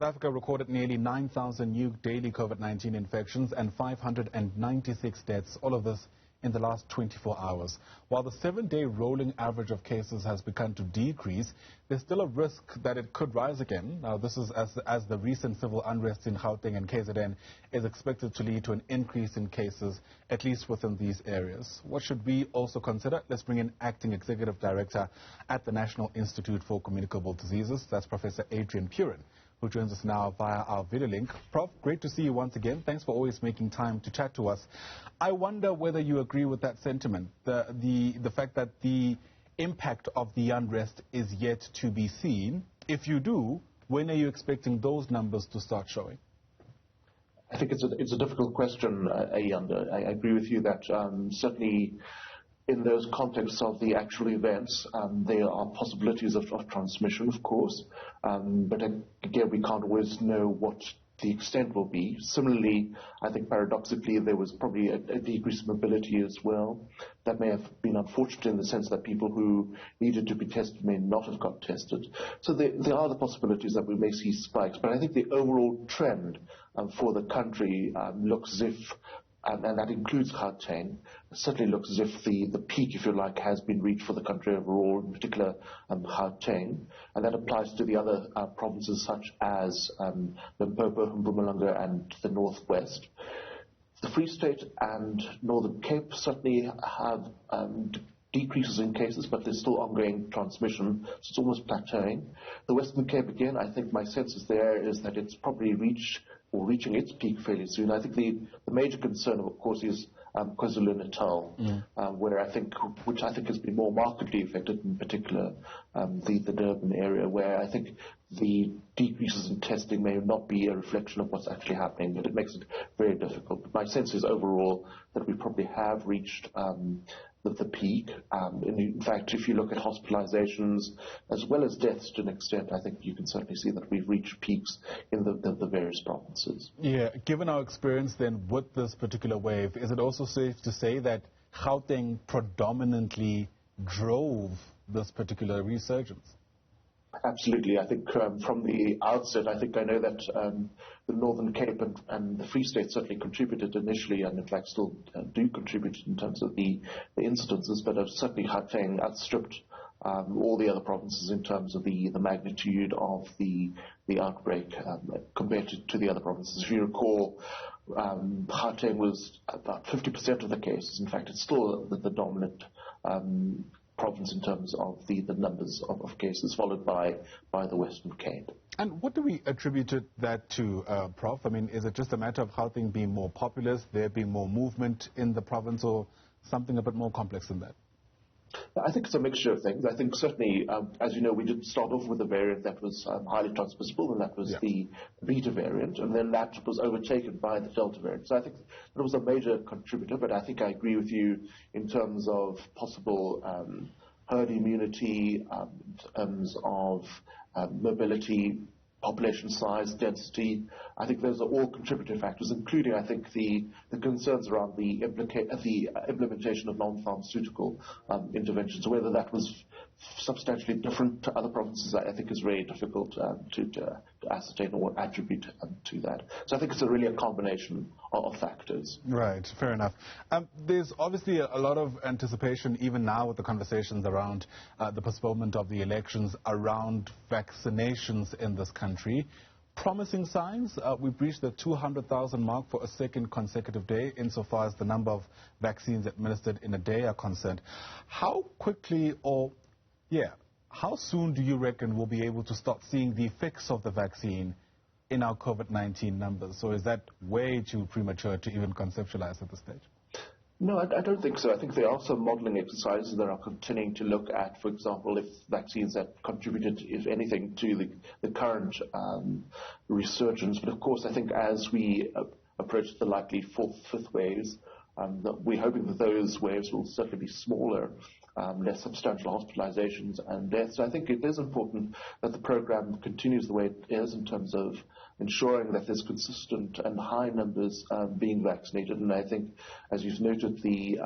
South Africa recorded nearly 9,000 new daily COVID-19 infections and 596 deaths, all of this in the last 24 hours. While the 7-day rolling average of cases has begun to decrease, there's still a risk that it could rise again. Now, this is as the recent civil unrest in Gauteng and KZN is expected to lead to an increase in cases, at least within these areas. What should we also consider? Let's bring in Acting Executive Director at the National Institute for Communicable Diseases. That's Professor Adrian Puren, who joins us now via our video link. Prof, great to see you once again. Thanks for always making time to chat to us. I wonder whether you agree with that sentiment, the fact that the impact of the unrest is yet to be seen. If you do, when are you expecting those numbers to start showing? I think it's a difficult question, Ayanda. I agree with you that certainly in those contexts of the actual events, there are possibilities of transmission, of course, but again, we can't always know what the extent will be. Similarly, I think paradoxically there was probably a decrease in mobility as well. That may have been unfortunate in the sense that people who needed to be tested may not have got tested. So there are the possibilities that we may see spikes, but I think the overall trend for the country looks as if, and that includes Gauteng, certainly looks as if the peak, if you like, has been reached for the country overall, in particular Gauteng, and that applies to the other provinces such as Limpopo, Mpumalanga and the Northwest. The Free State and Northern Cape certainly have decreases in cases, but there's still ongoing transmission, so it's almost plateauing. The Western Cape, again, I think my sense is that it's probably reaching its peak fairly soon. I think the major concern, of course, is KwaZulu-Natal, which I think has been more markedly affected, in particular the Durban area, where I think the decreases in testing may not be a reflection of what's actually happening, but it makes it very difficult. But my sense is overall that we probably have reached the peak. In fact, if you look at hospitalizations as well as deaths to an extent, I think you can certainly see that we've reached peaks in the various provinces. Yeah, given our experience then with this particular wave, is it also safe to say that Gauteng predominantly drove this particular resurgence? Absolutely. I think from the outset, I know that the Northern Cape and the Free State certainly contributed initially, and in fact still do contribute in terms of the incidences, but certainly Gauteng outstripped all the other provinces in terms of the magnitude of the outbreak compared to the other provinces. If you recall, Gauteng was about 50% of the cases. In fact, it's still the dominant province in terms of the numbers of cases, followed by the Western Cape. And what do we attribute that to, Prof? I mean, is it just a matter of Gauteng being more populous, there being more movement in the province, or something a bit more complex than that? I think it's a mixture of things. I think certainly, as you know, we did start off with a variant that was highly transmissible, and that was the Beta variant, and then that was overtaken by the Delta variant. So I think that was a major contributor, but I think I agree with you in terms of possible herd immunity, in terms of mobility, population size, density. I think those are all contributing factors, including, I think, the concerns around the implementation of non-pharmaceutical interventions. Whether that was substantially different to other provinces, I think is very difficult to ascertain or attribute to that. So I think it's really a combination of factors. Right, fair enough. There's obviously a lot of anticipation, even now with the conversations around the postponement of the elections, around vaccinations in this country. Promising signs. We've reached the 200,000 mark for a second consecutive day insofar as the number of vaccines administered in a day are concerned. How quickly how soon do you reckon we'll be able to start seeing the effects of the vaccine in our COVID-19 numbers? So is that way too premature to even conceptualize at this stage? No, I don't think so. I think there are some modeling exercises that are continuing to look at, for example, if vaccines have contributed, if anything, to the current resurgence. But of course, I think as we approach the likely fourth, fifth waves, we're hoping that those waves will certainly be smaller, less substantial hospitalizations and deaths. So I think it is important that the program continues the way it is in terms of ensuring that there's consistent and high numbers being vaccinated. And I think, as you've noted, the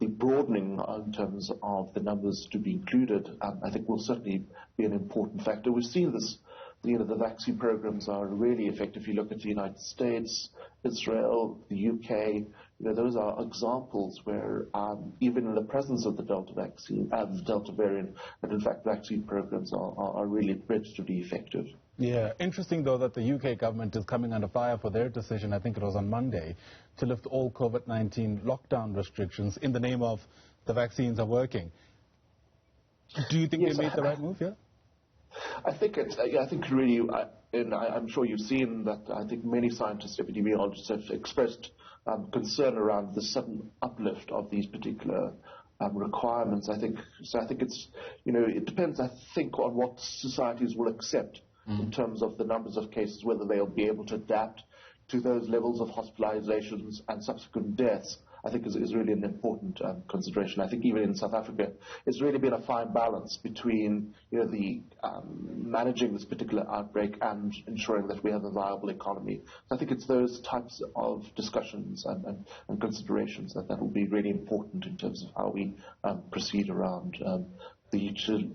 broadening in terms of the numbers to be included, I think will certainly be an important factor. We've seen this the vaccine programs are really effective. If you look at the United States, Israel, the UK, those are examples where even in the presence of the Delta vaccine, the Delta variant, that in fact vaccine programs are really relatively effective. Yeah, interesting though that the UK government is coming under fire for their decision, I think it was on Monday, to lift all COVID-19 lockdown restrictions in the name of the vaccines are working. Do you think they made the right move here? I think really, and I'm sure you've seen that. I think many scientists, epidemiologists, have expressed concern around the sudden uplift of these particular requirements. I think it's it depends. I think on what societies will accept in terms of the numbers of cases, whether they'll be able to adapt to those levels of hospitalizations and subsequent deaths. I think is really an important consideration. I think even in South Africa, it's really been a fine balance between the managing this particular outbreak and ensuring that we have a viable economy. So I think it's those types of discussions and considerations that will be really important in terms of how we proceed around the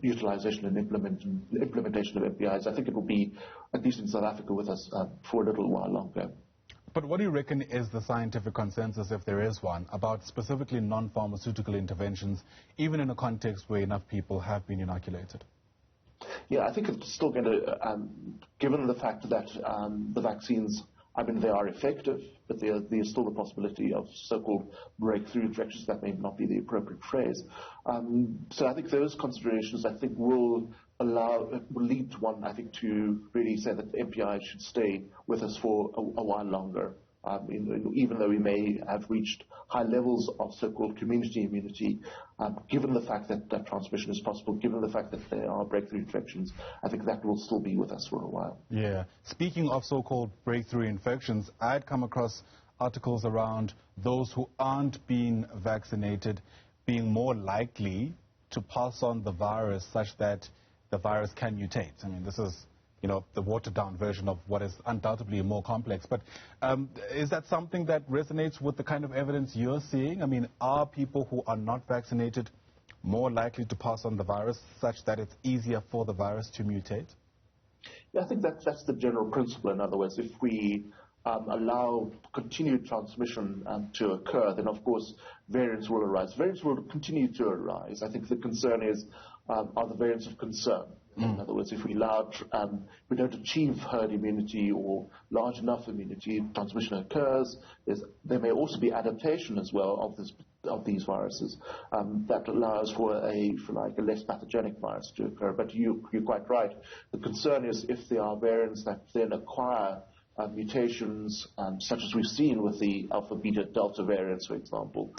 utilization and implementation of MPIs. I think it will be, at least in South Africa, with us for a little while longer. But what do you reckon is the scientific consensus, if there is one, about specifically non-pharmaceutical interventions, even in a context where enough people have been inoculated? Yeah, I think it's still going to, given the fact that the vaccines, they are effective, but there's still the possibility of so-called breakthrough infections. That may not be the appropriate phrase. So I think those considerations, will lead one, to really say that the MPI should stay with us for a while longer. Even though we may have reached high levels of so-called community immunity, given the fact that transmission is possible, given the fact that there are breakthrough infections, I think that will still be with us for a while. Yeah. Speaking of so-called breakthrough infections, I'd come across articles around those who aren't being vaccinated being more likely to pass on the virus such that the virus can mutate. I mean, this is the watered-down version of what is undoubtedly more complex. But is that something that resonates with the kind of evidence you're seeing? I mean, are people who are not vaccinated more likely to pass on the virus such that it's easier for the virus to mutate? Yeah, I think that's the general principle. In other words, if we allow continued transmission to occur, then of course variants will arise. Variants will continue to arise. I think the concern is, are the variants of concern? In other words, if we don't achieve herd immunity or large enough immunity, transmission occurs. There may also be adaptation as well of these viruses that allows for a less pathogenic virus to occur. But you're quite right. The concern is if there are variants that then acquire mutations, such as we've seen with the alpha, beta, delta variants, for example.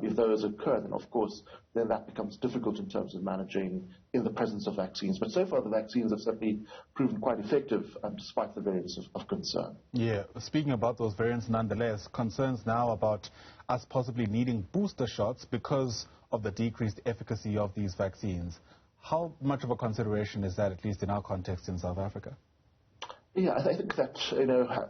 If those occur, then of course, then that becomes difficult in terms of managing in the presence of vaccines. But so far, the vaccines have certainly proven quite effective, despite the variants of concern. Yeah, speaking about those variants, nonetheless, concerns now about us possibly needing booster shots because of the decreased efficacy of these vaccines. How much of a consideration is that, at least in our context in South Africa? Yeah, I think that,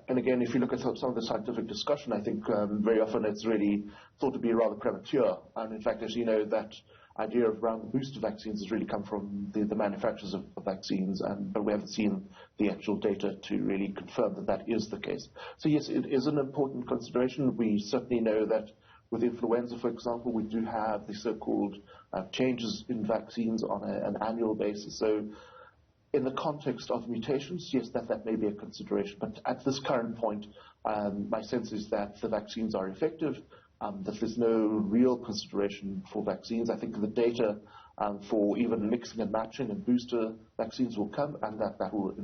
and again, if you look at some of the scientific discussion, I think very often it's really thought to be rather premature. And in fact, as you know, that idea around the booster vaccines has really come from the manufacturers of vaccines, but we haven't seen the actual data to really confirm that that is the case. So yes, it is an important consideration. We certainly know that with influenza, for example, we do have the so-called changes in vaccines on an annual basis. So in the context of mutations, yes, that may be a consideration. But at this current point, my sense is that the vaccines are effective, that there's no real consideration for vaccines. I think the data for even mixing and matching and booster vaccines will come, and that will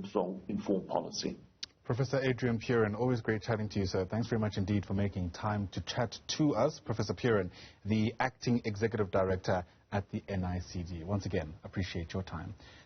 inform policy. Professor Adrian Puren, always great chatting to you, sir. Thanks very much indeed for making time to chat to us. Professor Puren, the Acting Executive Director at the NICD. Once again, appreciate your time.